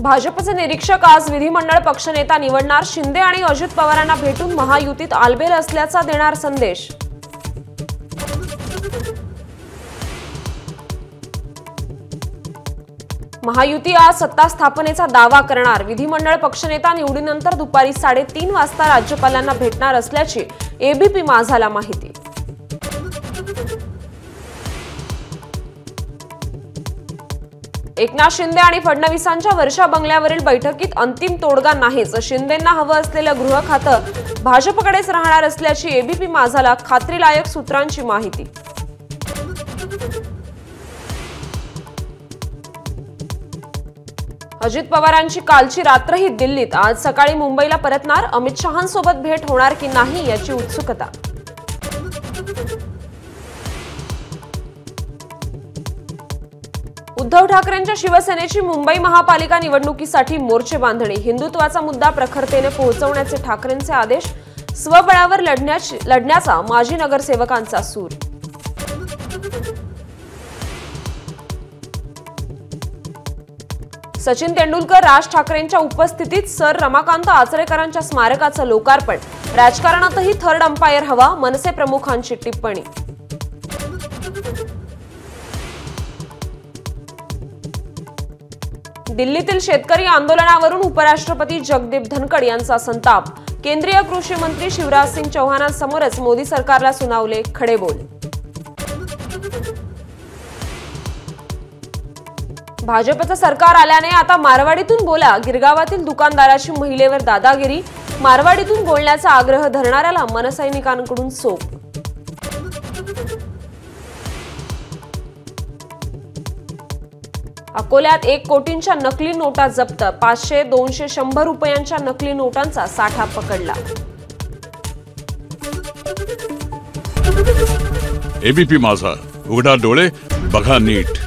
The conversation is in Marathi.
भाजपचे निरीक्षक आज विधिमंडळ पक्षनेता निवडणार, शिंदे आणि अजित पवारांना भेटून महायुतीत आलबेल असल्याचा देणार संदेश। महायुती आज सत्ता स्थापनेचा दावा करणार, विधिमंडळ पक्षनेता निवडीनंतर दुपारी 3:30 वाजता राज्यपालांना भेटणार असल्याची एबीपी माझाला माहिती। एकनाथ शिंदे आणि फडणवीसांच्या वर्षा बंगल्यावरील बैठकीत अंतिम तोडगा नाहीच, शिंदेंना हवं असलेलं गृह खातं भाजपकडेच राहणार असल्याची एबीपी माझाला खात्रीलायक सूत्रांची माहिती। अजित पवारांची कालची रात्रही दिल्लीत, आज सकाळी मुंबईला परतणार, अमित शहांसोबत भेट होणार की नाही याची उत्सुकता। उद्धव ठाकरेंच्या शिवसेनेची मुंबई महापालिका निवडणुकीसाठी मोर्चे बांधणी, हिंदुत्वाचा मुद्दा प्रखरतेने पोहोचवण्याचे ठाकरेंचे आदेश, स्वबळावर लढण्याचा माजी नगरसेवकांचा सूर। सचिन तेंडुलकर, राज ठाकरेंच्या उपस्थितीत सर रमाकांत आचरेकरांच्या स्मारकाचं लोकार्पण, राजकारणातही थर्ड अंपायर हवा, मनसे प्रमुखांची टिप्पणी। दिल्लीतील शेतकरी आंदोलनावरून उपराष्ट्रपती जगदीप धनखड यांचा संताप, केंद्रीय कृषी मंत्री शिवराज सिंग चौहानांसमोरच मोदी सरकारला सुनावले खडे बोल। भाजपचं सरकार आल्याने आता मारवाडीतून बोला, गिरगावातील दुकानदाराची महिलेवर दादागिरी, मारवाडीतून बोलण्याचा आग्रह धरणाऱ्याला मनसैनिकांकडून सोप। अकोल्यात 1 कोटींच्या नकली नोटा जप्त, 500, 200, 100 रुपयांच्या नकली नोटांचा साठा पकडला। एबीपी माझा, उघडा डोळे बघा नीट।